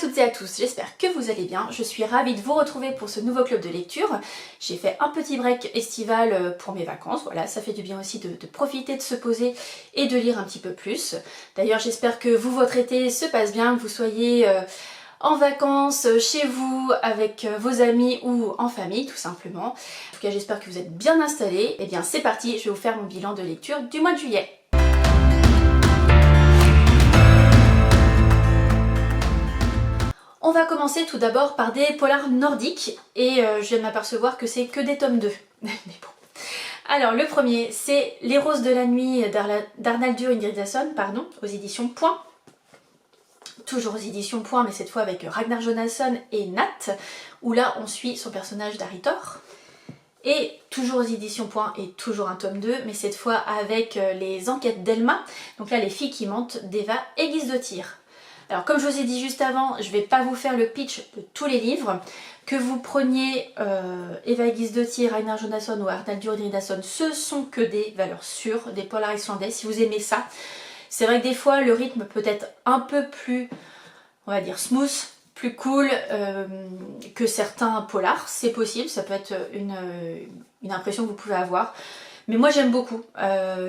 toutes et à tous, j'espère que vous allez bien. Je suis ravie de vous retrouver pour ce nouveau club de lecture. J'ai fait un petit break estival pour mes vacances, voilà, ça fait du bien aussi de profiter, de se poser et de lire un petit peu plus. D'ailleurs j'espère que vous, votre été se passe bien, que vous soyez en vacances, chez vous, avec vos amis ou en famille tout simplement. En tout cas j'espère que vous êtes bien installés. Et bien c'est parti, je vais vous faire mon bilan de lecture du mois de juillet. On va commencer tout d'abord par des polars nordiques et je viens de m'apercevoir que c'est que des tomes 2. Mais bon. Alors le premier c'est Les Roses de la Nuit d'Arnaldur Indridason, pardon, aux éditions Point. Toujours aux éditions Point, mais cette fois avec Ragnar Jonasson et Nat, où là on suit son personnage d'Aritor. Et toujours aux éditions Point et toujours un tome 2, mais cette fois avec les enquêtes d'Elma. Donc là les filles qui mentent d'Eva et Gísdóttir. Alors comme je vous ai dit juste avant, je ne vais pas vous faire le pitch de tous les livres. Que vous preniez Eva Gísdóttir, Ragnar Jonasson ou Arnaldur Indridason, ce sont que des valeurs sûres, des polars islandais, si vous aimez ça. C'est vrai que des fois le rythme peut être un peu plus, on va dire, smooth, plus cool que certains polars, c'est possible, ça peut être une impression que vous pouvez avoir. Mais moi j'aime beaucoup,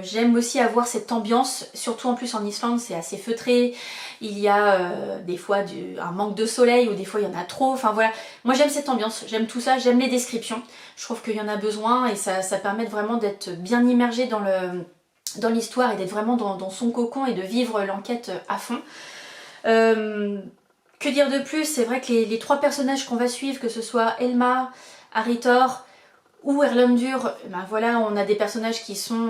j'aime aussi avoir cette ambiance, surtout en plus en Islande c'est assez feutré, il y a des fois un manque de soleil ou des fois il y en a trop, enfin voilà. Moi j'aime cette ambiance, j'aime tout ça, j'aime les descriptions, je trouve qu'il y en a besoin et ça permet vraiment d'être bien immergé dans l'histoire et d'être vraiment dans son cocon et de vivre l'enquête à fond. Que dire de plus? C'est vrai que les trois personnages qu'on va suivre, que ce soit Elma, Aritor ou Erlendur, ben voilà, on a des personnages qui sont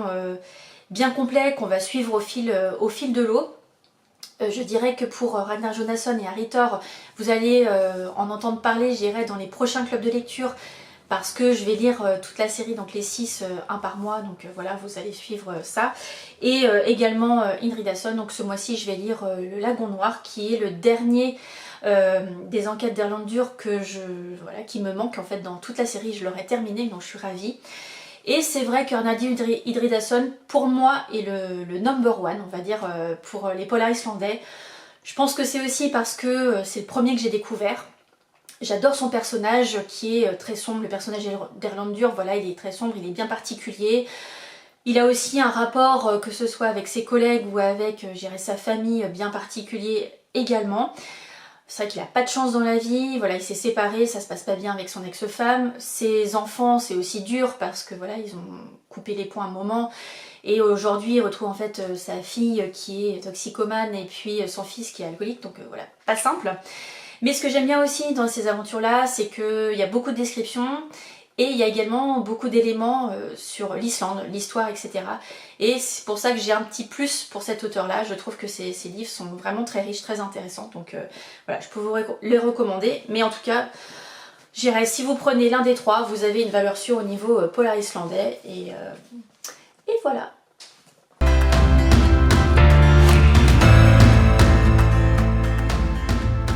bien complets, qu'on va suivre au fil de l'eau. Je dirais que pour Ragnar Jonasson et Aritor, vous allez en entendre parler, j'irai dans les prochains clubs de lecture, parce que je vais lire toute la série, donc les 6, un par mois, donc voilà, vous allez suivre ça. Et également Indridason, donc ce mois-ci je vais lire Le Lagon Noir, qui est le dernier des enquêtes d'Erlendur qui me manque en fait dans toute la série, je l'aurai terminé, donc je suis ravie. Et c'est vrai qu'Arnaldur Indridason, pour moi, est le number one, on va dire, pour les polars islandais. Je pense que c'est aussi parce que c'est le premier que j'ai découvert. J'adore son personnage qui est très sombre, le personnage d'Erlendur, voilà, il est très sombre, il est bien particulier. Il a aussi un rapport, que ce soit avec ses collègues ou avec, je dirais, sa famille, bien particulier également. C'est vrai qu'il n'a pas de chance dans la vie, voilà, il s'est séparé, ça se passe pas bien avec son ex-femme. Ses enfants, c'est aussi dur parce que voilà, ils ont coupé les ponts un moment. Et aujourd'hui, il retrouve en fait sa fille qui est toxicomane et puis son fils qui est alcoolique, donc voilà, pas simple. Mais ce que j'aime bien aussi dans ces aventures-là, c'est qu'il y a beaucoup de descriptions et il y a également beaucoup d'éléments sur l'Islande, l'histoire, etc. Et c'est pour ça que j'ai un petit plus pour cet auteur-là. Je trouve que ces livres sont vraiment très riches, très intéressants. Donc voilà, je peux vous les recommander. Mais en tout cas, j'irais, si vous prenez l'un des trois, vous avez une valeur sûre au niveau polar islandais. Et voilà.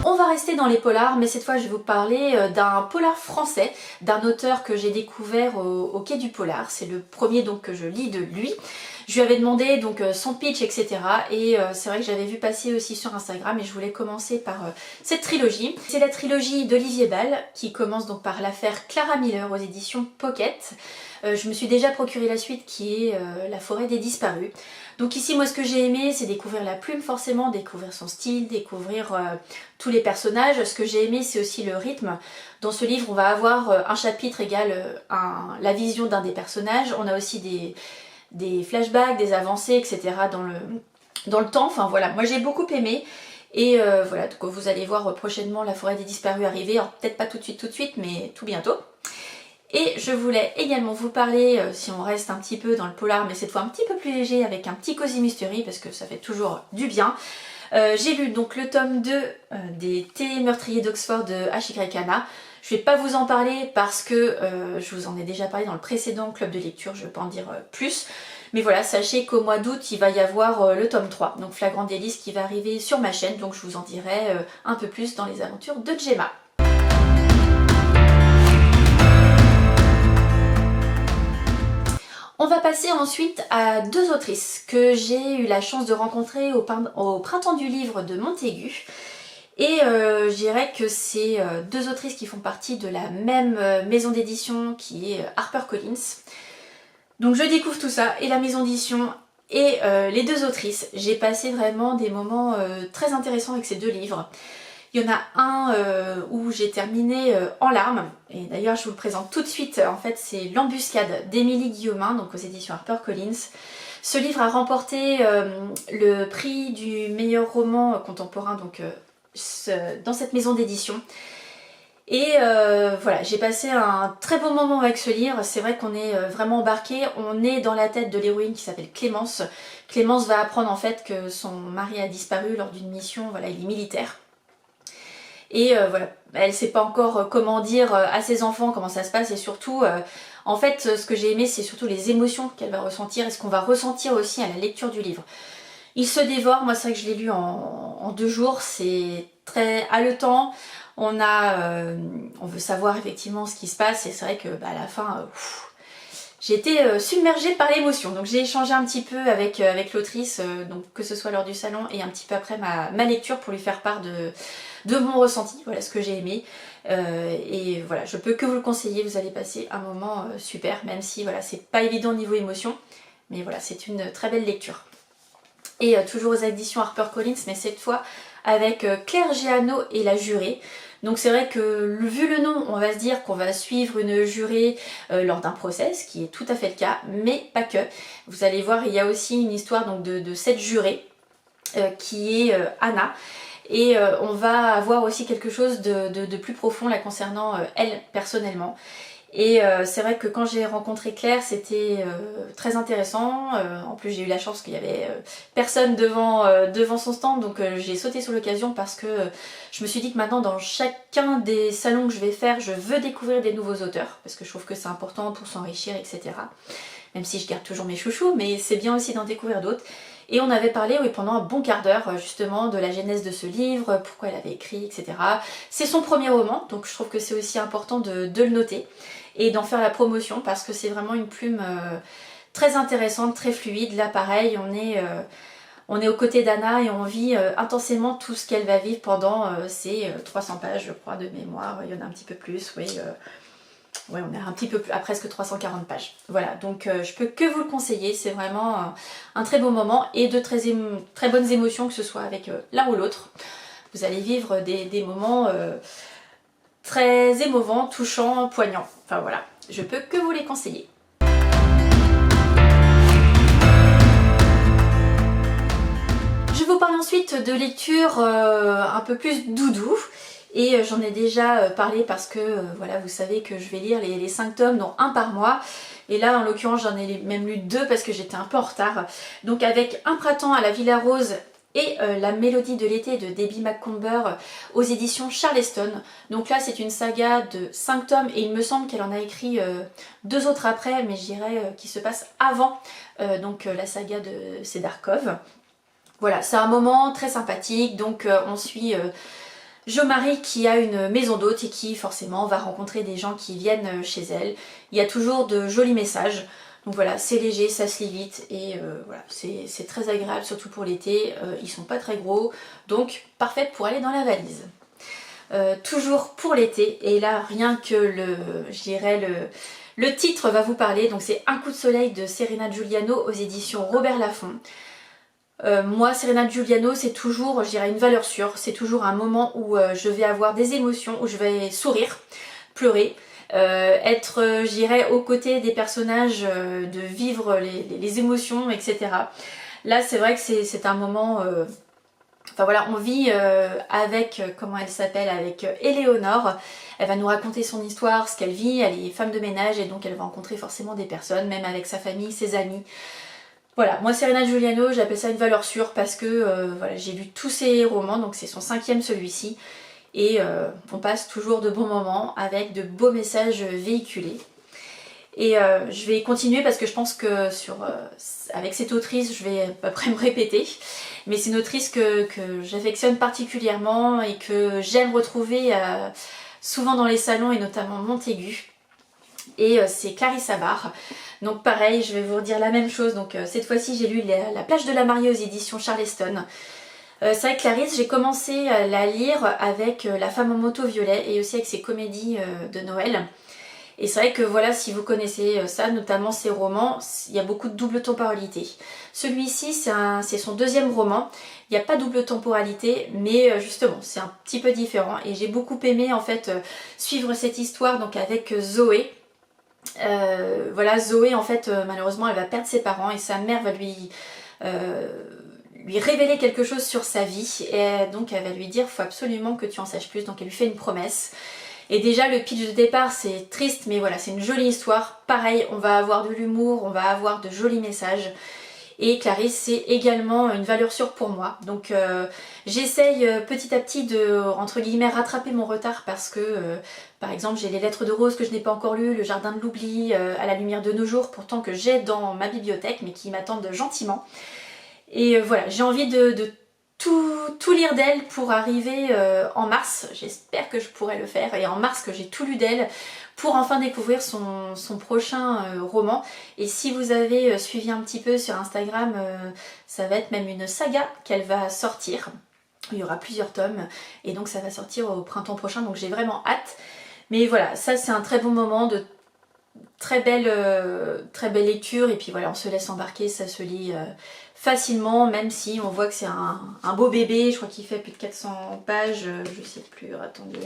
On va rester dans les polars, mais cette fois je vais vous parler d'un polar français, d'un auteur que j'ai découvert au Quai du Polar. C'est le premier donc que je lis de lui. Je lui avais demandé donc son pitch, etc. Et c'est vrai que j'avais vu passer aussi sur Instagram et je voulais commencer par cette trilogie. C'est la trilogie d'Olivier Bal qui commence donc par l'affaire Clara Miller aux éditions Pocket. Je me suis déjà procuré la suite qui est La Forêt des Disparus. Donc ici moi ce que j'ai aimé c'est découvrir la plume forcément, découvrir son style, découvrir tous les personnages. Ce que j'ai aimé c'est aussi le rythme. Dans ce livre on va avoir un chapitre égale la vision d'un des personnages. On a aussi des flashbacks, des avancées, etc. dans le temps. Enfin voilà, moi j'ai beaucoup aimé. Et voilà, donc vous allez voir prochainement La Forêt des Disparus arriver. Alors peut-être pas tout de suite, mais tout bientôt. Et je voulais également vous parler, si on reste un petit peu dans le polar, mais cette fois un petit peu plus léger, avec un petit cozy mystery, parce que ça fait toujours du bien. J'ai lu donc le tome 2 des Thé meurtriers d'Oxford de H.Y. Hannah. Je ne vais pas vous en parler parce que je vous en ai déjà parlé dans le précédent club de lecture, je ne vais pas en dire plus. Mais voilà, sachez qu'au mois d'août, il va y avoir le tome 3, donc Flagrant délice, qui va arriver sur ma chaîne, donc je vous en dirai un peu plus dans les aventures de Gemma. On va passer ensuite à deux autrices que j'ai eu la chance de rencontrer au printemps du livre de Montaigu. Et je dirais que c'est deux autrices qui font partie de la même maison d'édition qui est HarperCollins. Donc je découvre tout ça, et la maison d'édition et les deux autrices. J'ai passé vraiment des moments très intéressants avec ces deux livres. Il y en a un où j'ai terminé en larmes, et d'ailleurs je vous le présente tout de suite. En fait, c'est L'Embuscade d'Émilie Guillaumin, donc aux éditions HarperCollins. Ce livre a remporté le prix du meilleur roman contemporain donc, dans cette maison d'édition. Et voilà, j'ai passé un très bon moment avec ce livre. C'est vrai qu'on est vraiment embarqué. On est dans la tête de l'héroïne qui s'appelle Clémence. Clémence va apprendre en fait que son mari a disparu lors d'une mission. Voilà, il est militaire. Et voilà, elle sait pas encore comment dire à ses enfants comment ça se passe, et surtout, en fait, ce que j'ai aimé, c'est surtout les émotions qu'elle va ressentir et ce qu'on va ressentir aussi à la lecture du livre. Il se dévore. Moi c'est vrai que je l'ai lu en 2 jours, c'est très haletant. On veut savoir effectivement ce qui se passe, et c'est vrai que à la fin, j'ai été submergée par l'émotion. Donc j'ai échangé un petit peu avec l'autrice, donc que ce soit lors du salon et un petit peu après ma lecture, pour lui faire part de mon ressenti, voilà ce que j'ai aimé. Et voilà, je peux que vous le conseiller, vous allez passer un moment super, même si voilà, c'est pas évident au niveau émotion, mais voilà, c'est une très belle lecture. Et toujours aux éditions HarperCollins, mais cette fois avec Claire Géano et la jurée. Donc c'est vrai que vu le nom, on va se dire qu'on va suivre une jurée lors d'un procès, ce qui est tout à fait le cas, mais pas que. Vous allez voir, il y a aussi une histoire donc, de cette jurée qui est Anna. Et on va avoir aussi quelque chose de plus profond là concernant elle personnellement. Et c'est vrai que quand j'ai rencontré Claire, c'était très intéressant. En plus, j'ai eu la chance qu'il y avait personne devant son stand, donc j'ai sauté sur l'occasion, parce que je me suis dit que maintenant, dans chacun des salons que je vais faire, je veux découvrir des nouveaux auteurs, parce que je trouve que c'est important pour s'enrichir, etc. Même si je garde toujours mes chouchous, mais c'est bien aussi d'en découvrir d'autres. Et on avait parlé pendant un bon quart d'heure justement de la genèse de ce livre, pourquoi elle avait écrit, etc. C'est son premier roman, donc je trouve que c'est aussi important de le noter et d'en faire la promotion, parce que c'est vraiment une plume très intéressante, très fluide. Là pareil, on est aux côtés d'Anna et on vit intensément tout ce qu'elle va vivre pendant ces 300 pages, je crois, de mémoire. Il y en a un petit peu plus, oui. Ouais, on est un petit peu plus, à presque 340 pages. Voilà, donc je peux que vous le conseiller. C'est vraiment un très beau moment, et de très bonnes émotions, que ce soit avec l'un ou l'autre. Vous allez vivre des moments très émouvants, touchants, poignants. Enfin voilà, je peux que vous les conseiller. Je vous parle ensuite de lecture un peu plus doudou. Et j'en ai déjà parlé parce que voilà, vous savez que je vais lire les 5 tomes, dont un par mois. Et là en l'occurrence j'en ai même lu 2 parce que j'étais un peu en retard. Donc avec Un printemps à la Villa Rose et La mélodie de l'été de Debbie Macomber aux éditions Charleston. Donc là c'est une saga de 5 tomes, et il me semble qu'elle en a écrit 2 autres après, mais je dirais qui se passe avant donc la saga de Sedarkov. Voilà, c'est un moment très sympathique. Donc on suit Jo-Marie qui a une maison d'hôte et qui forcément va rencontrer des gens qui viennent chez elle. Il y a toujours de jolis messages. Donc voilà, c'est léger, ça se lit vite, et voilà, c'est très agréable, surtout pour l'été. Ils sont pas très gros, donc parfait pour aller dans la valise. Toujours pour l'été, et là rien que je dirais le titre va vous parler. Donc c'est Un coup de soleil de Serena Giuliano aux éditions Robert Laffont. Moi, Serena Giuliano, c'est toujours, je dirais, une valeur sûre. C'est toujours un moment où je vais avoir des émotions, où je vais sourire, pleurer, être, je dirais, aux côtés des personnages, de vivre les émotions, etc. Là, c'est vrai que c'est un moment... Enfin voilà, on vit avec, comment elle s'appelle, avec Éléonore. Elle va nous raconter son histoire, ce qu'elle vit. Elle est femme de ménage, et donc elle va rencontrer forcément des personnes, même avec sa famille, ses amis. Voilà, moi Serena Giuliano, j'appelle ça une valeur sûre, parce que voilà, j'ai lu tous ses romans, donc c'est son 5e celui-ci, et on passe toujours de bons moments avec de beaux messages véhiculés. Et je vais continuer parce que je pense que avec cette autrice, je vais à peu près me répéter, mais c'est une autrice que j'affectionne particulièrement et que j'aime retrouver souvent dans les salons, et notamment Montaigu. Et c'est Clarissa Barr. Donc pareil, je vais vous redire la même chose. Donc cette fois-ci j'ai lu La plage de la mariée aux éditions Charleston. C'est vrai que Clarisse, j'ai commencé à la lire avec La femme en moto violet et aussi avec ses comédies de Noël. Et c'est vrai que voilà, si vous connaissez ça, notamment ses romans, il y a beaucoup de double temporalité. Celui-ci, c'est son deuxième roman. Il n'y a pas double temporalité, mais justement, c'est un petit peu différent. Et j'ai beaucoup aimé en fait suivre cette histoire donc avec Zoé. Voilà, Zoé en fait, malheureusement, elle va perdre ses parents et sa mère va lui révéler quelque chose sur sa vie. Et donc, elle va lui dire, faut absolument que tu en saches plus. Donc, elle lui fait une promesse. Et déjà le pitch de départ c'est triste mais voilà c'est une jolie histoire. Pareil on va avoir de l'humour, on va avoir de jolis messages. Et Clarisse c'est également une valeur sûre pour moi. Donc j'essaye petit à petit de entre guillemets rattraper mon retard parce que par exemple j'ai les lettres de Rose que je n'ai pas encore lues, le jardin de l'oubli, à la lumière de nos jours pourtant que j'ai dans ma bibliothèque mais qui m'attendent gentiment. Et voilà j'ai envie de tout lire d'elle pour arriver en mars, j'espère que je pourrai le faire, et en mars que j'ai tout lu d'elle pour enfin découvrir son prochain roman. Et si vous avez suivi un petit peu sur Instagram, ça va être même une saga qu'elle va sortir. Il y aura plusieurs tomes et donc ça va sortir au printemps prochain, donc j'ai vraiment hâte. Mais voilà, ça c'est un très bon moment de très belle lecture et puis voilà on se laisse embarquer, ça se lit facilement même si on voit que c'est un beau bébé, je crois qu'il fait plus de 400 pages, je sais plus, attendez,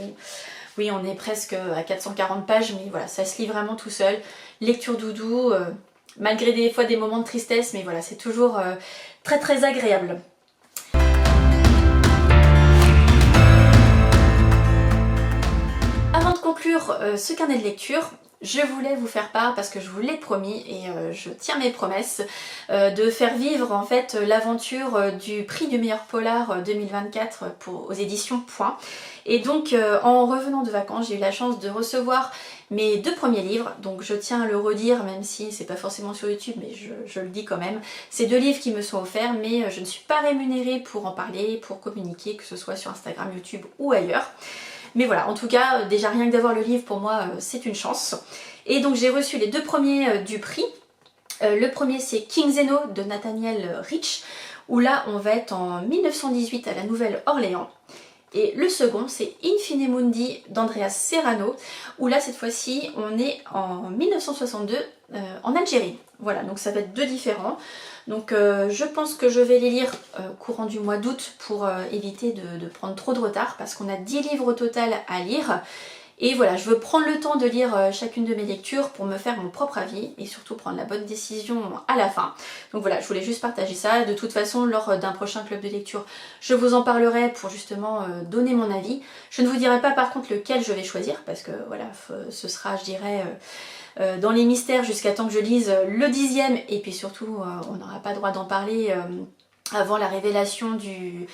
oui on est presque à 440 pages mais voilà ça se lit vraiment tout seul, lecture doudou, malgré des fois des moments de tristesse mais voilà c'est toujours très très agréable. Avant de conclure ce carnet de lecture, je voulais vous faire part, parce que je vous l'ai promis et je tiens mes promesses, de faire vivre en fait l'aventure du prix du meilleur polar 2024 aux éditions Point. Et donc en revenant de vacances, j'ai eu la chance de recevoir mes 2 premiers livres, donc je tiens à le redire même si c'est pas forcément sur YouTube mais je le dis quand même. C'est 2 livres qui me sont offerts mais je ne suis pas rémunérée pour en parler, pour communiquer, que ce soit sur Instagram, YouTube ou ailleurs. Mais voilà, en tout cas, déjà rien que d'avoir le livre pour moi, c'est une chance. Et donc j'ai reçu les 2 premiers du prix. Le premier c'est King Zeno de Nathaniel Rich, où là on va être en 1918 à la Nouvelle-Orléans. Et le second c'est Infine Mundi d'Andreas Serrano, où là cette fois-ci on est en 1962 en Algérie. Voilà, donc ça va être 2 différents. Donc je pense que je vais les lire courant du mois d'août pour éviter de prendre trop de retard parce qu'on a 10 livres au total à lire. Et voilà, je veux prendre le temps de lire chacune de mes lectures pour me faire mon propre avis et surtout prendre la bonne décision à la fin. Donc voilà, je voulais juste partager ça. De toute façon, lors d'un prochain club de lecture, je vous en parlerai pour justement donner mon avis. Je ne vous dirai pas par contre lequel je vais choisir parce que voilà, ce sera, je dirais, dans les mystères jusqu'à temps que je lise le 10e et puis surtout, on n'aura pas droit d'en parler avant la révélation du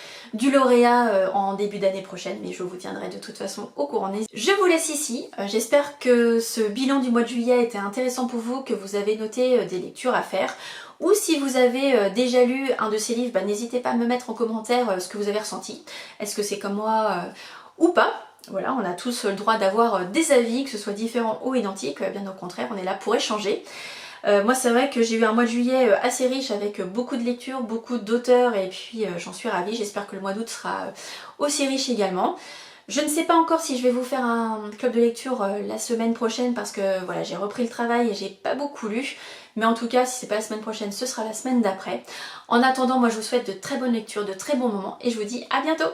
lauréat en début d'année prochaine, mais je vous tiendrai de toute façon au courant. Je vous laisse ici, j'espère que ce bilan du mois de juillet était intéressant pour vous, que vous avez noté des lectures à faire, ou si vous avez déjà lu un de ces livres, bah, n'hésitez pas à me mettre en commentaire ce que vous avez ressenti. Est-ce que c'est comme moi ou pas? Voilà, on a tous le droit d'avoir des avis, que ce soit différents ou identiques, bien au contraire, on est là pour échanger. Moi c'est vrai que j'ai eu un mois de juillet assez riche avec beaucoup de lectures, beaucoup d'auteurs et puis j'en suis ravie. J'espère que le mois d'août sera aussi riche également. Je ne sais pas encore si je vais vous faire un club de lecture la semaine prochaine parce que voilà j'ai repris le travail et j'ai pas beaucoup lu. Mais en tout cas si c'est pas la semaine prochaine ce sera la semaine d'après. En attendant moi je vous souhaite de très bonnes lectures, de très bons moments et je vous dis à bientôt.